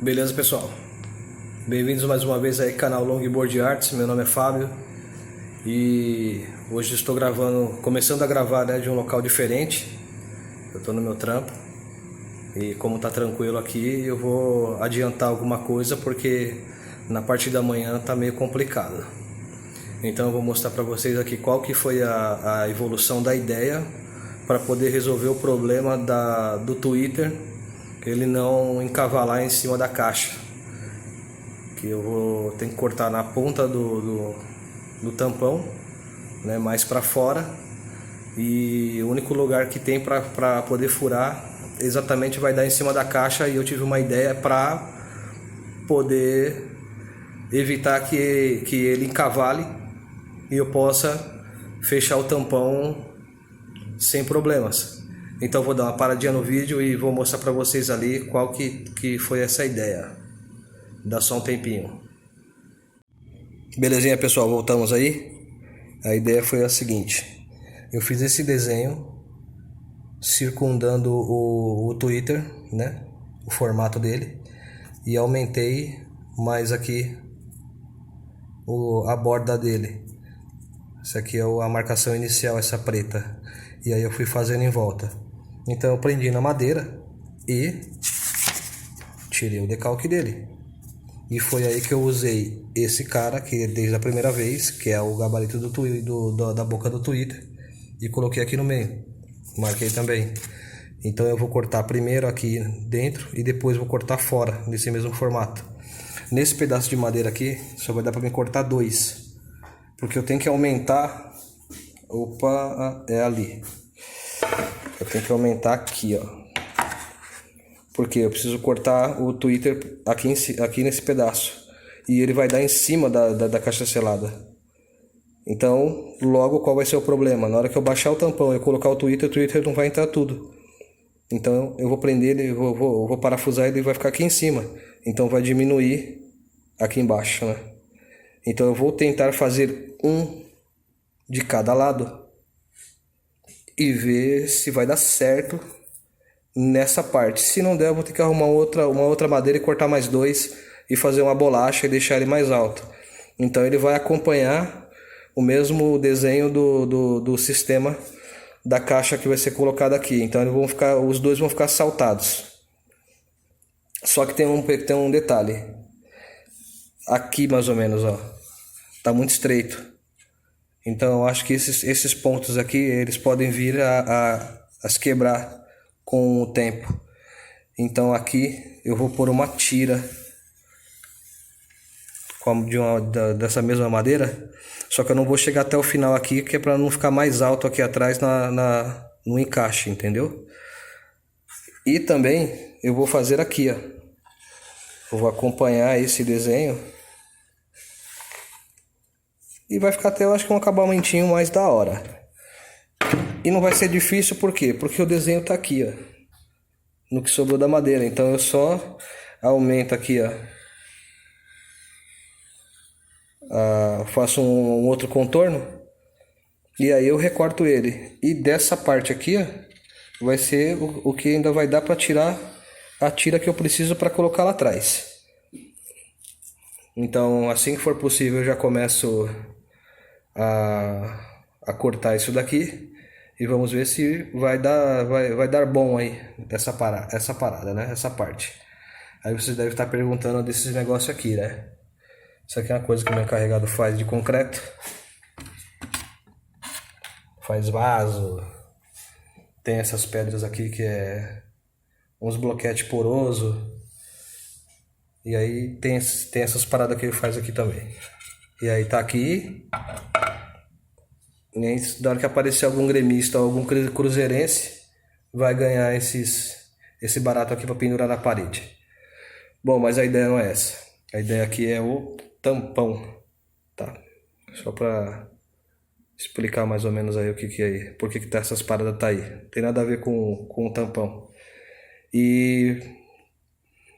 Beleza, pessoal? Bem-vindos mais uma vez aí ao canal Longboard Arts. Meu nome é Fábio e hoje estou começando a gravar, né, de um local diferente. Eu estou no meu trampo e como tá tranquilo aqui, eu vou adiantar alguma coisa porque na parte da manhã tá meio complicado. Então eu vou mostrar para vocês aqui qual que foi a evolução da ideia para poder resolver o problema do Twitter, ele não encavalar em cima da caixa. Que eu vou ter que cortar na ponta do tampão, né, mais para fora, e o único lugar que tem para poder furar exatamente vai dar em cima da caixa. E eu tive uma ideia para poder evitar que ele encavale e eu possa fechar o tampão sem problemas. Então vou dar uma paradinha no vídeo e vou mostrar para vocês ali qual que foi essa ideia. Dá só um tempinho. Belezinha, pessoal, voltamos aí. A ideia foi a seguinte: eu fiz esse desenho circundando o Twitter, né, o formato dele, e aumentei mais aqui a borda dele. Essa aqui é a marcação inicial, essa preta, e aí eu fui fazendo em volta. Então eu prendi na madeira e tirei o decalque dele. E foi aí que eu usei esse cara, que desde a primeira vez, que é o gabarito da boca do Twitter, e coloquei aqui no meio. Marquei também. Então eu vou cortar primeiro aqui dentro e depois vou cortar fora, nesse mesmo formato. Nesse pedaço de madeira aqui, só vai dar para mim cortar dois, porque eu tenho que aumentar. Opa, é ali. Eu tenho que aumentar aqui, ó. Porque eu preciso cortar o Twitter aqui nesse pedaço. E ele vai dar em cima da caixa selada. Então, logo, qual vai ser o problema? Na hora que eu baixar o tampão e colocar o Twitter não vai entrar tudo. Então, eu vou prender ele, vou parafusar ele e vai ficar aqui em cima. Então, vai diminuir aqui embaixo, né? Então, eu vou tentar fazer um de cada lado e ver se vai dar certo nessa parte. Se não der, eu vou ter que arrumar uma outra madeira e cortar mais dois e fazer uma bolacha e deixar ele mais alto. Então ele vai acompanhar o mesmo desenho do sistema da caixa que vai ser colocada aqui. Então os dois vão ficar saltados. Só que tem um detalhe. Aqui mais ou menos, ó, tá muito estreito. Então eu acho que esses pontos aqui, eles podem vir a se quebrar com o tempo. Então aqui eu vou pôr uma tira dessa mesma madeira, só que eu não vou chegar até o final aqui, que é para não ficar mais alto aqui atrás no encaixe, entendeu? E também eu vou fazer aqui, ó, eu vou acompanhar esse desenho e vai ficar até, eu acho que um acabamentinho mais da hora. E não vai ser difícil, por quê? Porque o desenho tá aqui, ó, no que sobrou da madeira. Então eu só aumento aqui, ó, faço um outro contorno e aí eu recorto ele. E dessa parte aqui, ó, vai ser o que ainda vai dar para tirar a tira que eu preciso para colocar lá atrás. Então, assim que for possível, eu já começo a cortar isso daqui. E vamos ver se vai dar bom aí essa parada, né? Essa parte. Aí vocês devem estar perguntando desses negócios aqui, né? Isso aqui é uma coisa que o meu encarregado faz de concreto. Faz vaso. Tem essas pedras aqui que é uns bloquetes porosos. E aí tem essas paradas que ele faz aqui também. E aí tá aqui. E aí, na hora que aparecer algum gremista ou algum cruzeirense, vai ganhar esse barato aqui para pendurar na parede. Bom, mas a ideia não é essa. A ideia aqui é o tampão, tá? Só para explicar mais ou menos aí o que é, por que tá essas paradas tá aí. Não tem nada a ver com o tampão. E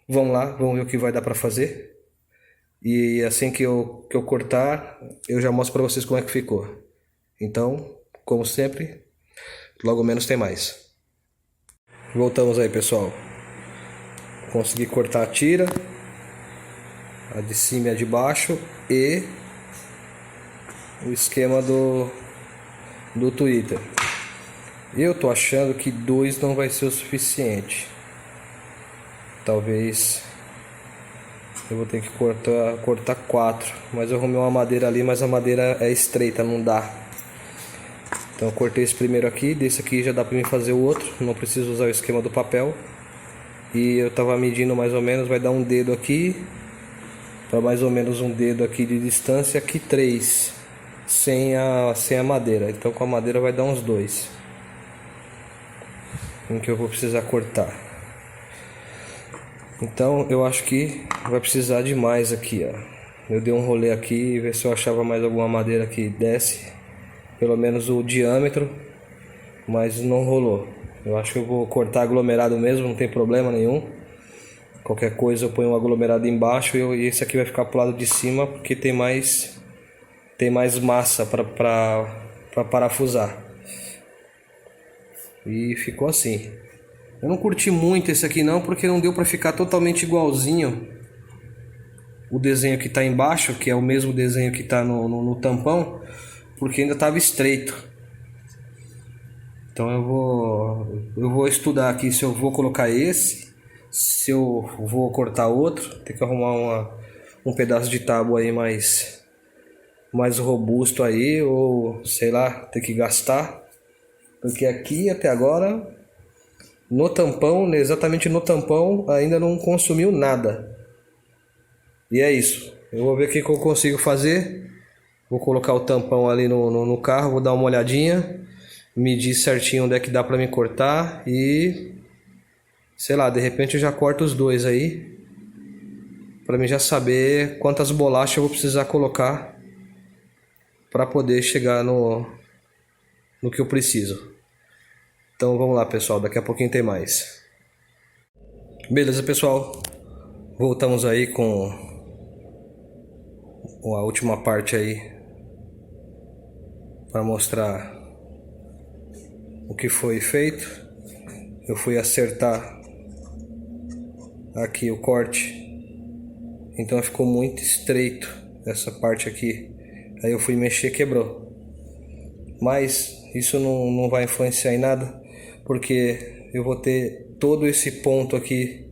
vamos lá, vamos ver o que vai dar para fazer. E assim que eu cortar, eu já mostro para vocês como é que ficou. Então, como sempre, logo menos tem mais. Voltamos aí, pessoal. consegui cortar a tira, a de cima e a de baixo, e o esquema do Twitter. Eu tô achando que 2 não vai ser o suficiente. Talvez eu vou ter que cortar 4, mas eu arrumei uma madeira ali, mas a madeira é estreita, não dá. Então eu cortei esse primeiro aqui, desse aqui já dá pra mim fazer o outro, não preciso usar o esquema do papel. E eu tava medindo mais ou menos, vai dar um dedo aqui, para mais ou menos um dedo aqui de distância, aqui 3, sem a madeira. Então com a madeira vai dar uns 2, em que eu vou precisar cortar. Então eu acho que vai precisar de mais aqui, ó. Eu dei um rolê aqui, ver se eu achava mais alguma madeira que desse pelo menos o diâmetro, mas não rolou. Eu acho que eu vou cortar aglomerado mesmo, não tem problema nenhum. Qualquer coisa eu ponho um aglomerado embaixo e esse aqui vai ficar pro lado de cima, porque tem mais massa para parafusar. E ficou assim. Eu não curti muito esse aqui não, porque não deu para ficar totalmente igualzinho o desenho que está embaixo, que é o mesmo desenho que está no tampão, porque ainda estava estreito. Então eu vou estudar aqui se eu vou colocar esse, se eu vou cortar outro. Tem que arrumar um pedaço de tábua aí mais robusto aí, ou sei lá, ter que gastar, porque aqui até agora no tampão, exatamente no tampão, ainda não consumiu nada. E é isso. Eu vou ver o que eu consigo fazer. Vou colocar o tampão ali no carro, vou dar uma olhadinha, medir certinho onde é que dá pra me cortar e sei lá, de repente eu já corto os 2 aí, pra mim já saber quantas bolachas eu vou precisar colocar pra poder chegar no que eu preciso. Então vamos lá, pessoal, daqui a pouquinho tem mais. Beleza, pessoal, voltamos aí com a última parte aí para mostrar o que foi feito. Eu fui acertar aqui o corte, então ficou muito estreito essa parte aqui. Aí eu fui mexer, quebrou. Mas isso não vai influenciar em nada, porque eu vou ter todo esse ponto aqui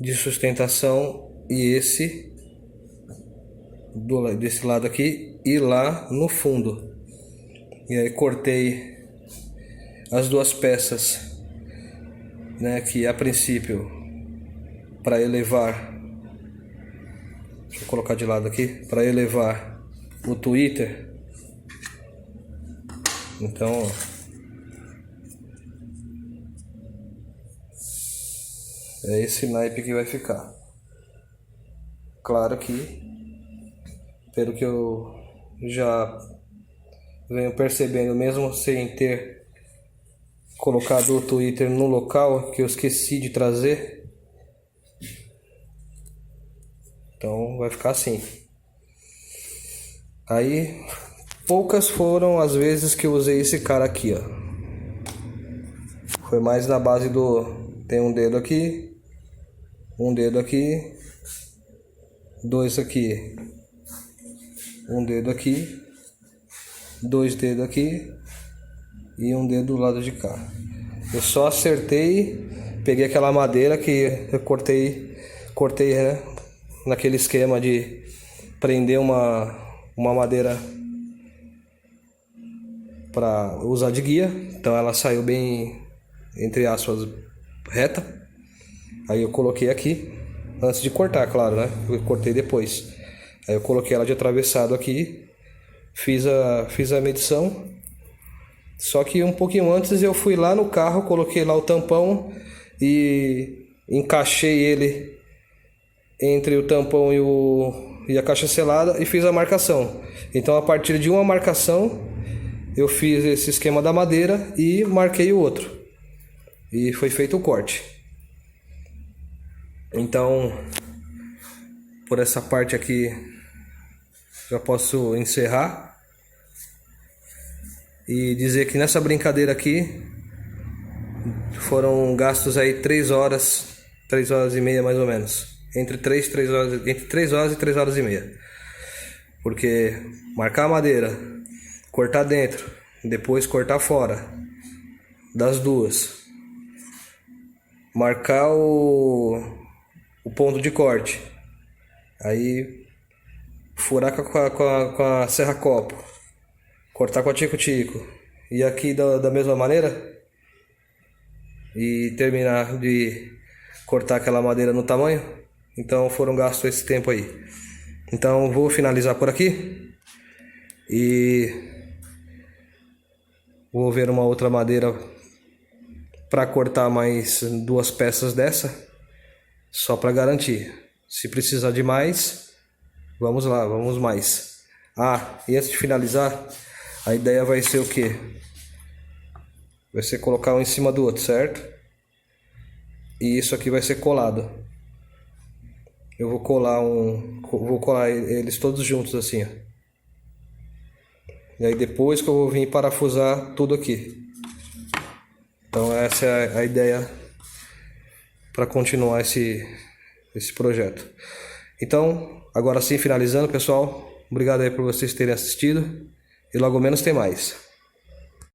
de sustentação e esse desse lado aqui e lá no fundo. E aí cortei as 2 peças, né, que a princípio para elevar, deixa eu colocar de lado aqui, para elevar o Twitter. Então é esse naipe que vai ficar. Claro que, pelo que eu já venho percebendo, mesmo sem ter colocado o Twitter no local, que eu esqueci de trazer, então vai ficar assim. Aí poucas foram as vezes que eu usei esse cara aqui, ó. Foi mais na base tem um dedo aqui, um dedo aqui, 2 aqui, um dedo aqui, 2 dedos aqui e um dedo do lado de cá. Eu só acertei, peguei aquela madeira que eu cortei, né, naquele esquema de prender uma madeira para usar de guia. Então ela saiu bem, entre aspas, reta. Aí eu coloquei aqui, antes de cortar, claro, né? Eu cortei depois. Aí eu coloquei ela de atravessado aqui, fiz a medição. Só que um pouquinho antes eu fui lá no carro, coloquei lá o tampão e encaixei ele entre o tampão e a caixa selada e fiz a marcação. Então a partir de uma marcação eu fiz esse esquema da madeira e marquei o outro. E foi feito o corte. Então, por essa parte aqui já posso encerrar e dizer que nessa brincadeira aqui foram gastos aí 3 horas 3 horas e meia mais ou menos. Entre 3 horas, entre 3 horas e 3 horas e meia. Porque marcar a madeira, cortar dentro, depois cortar fora das duas. Marcar o ponto de corte. Aí furar com a serra-copo. Cortar com a tico-tico. E aqui da mesma maneira. E terminar de cortar aquela madeira no tamanho. Então foram gastos esse tempo aí. Então vou finalizar por aqui. E vou ver uma outra madeira para cortar mais 2 peças dessa. Só para garantir. Se precisar de mais, vamos lá, vamos mais. Ah, e antes de finalizar, a ideia vai ser o quê? Vai ser colocar um em cima do outro, certo? E isso aqui vai ser colado. Eu vou colar eles todos juntos assim, ó. E aí depois que eu vou vir parafusar tudo aqui. Então essa é a ideia para continuar esse projeto. Então, agora sim finalizando, pessoal, obrigado aí por vocês terem assistido e logo menos tem mais.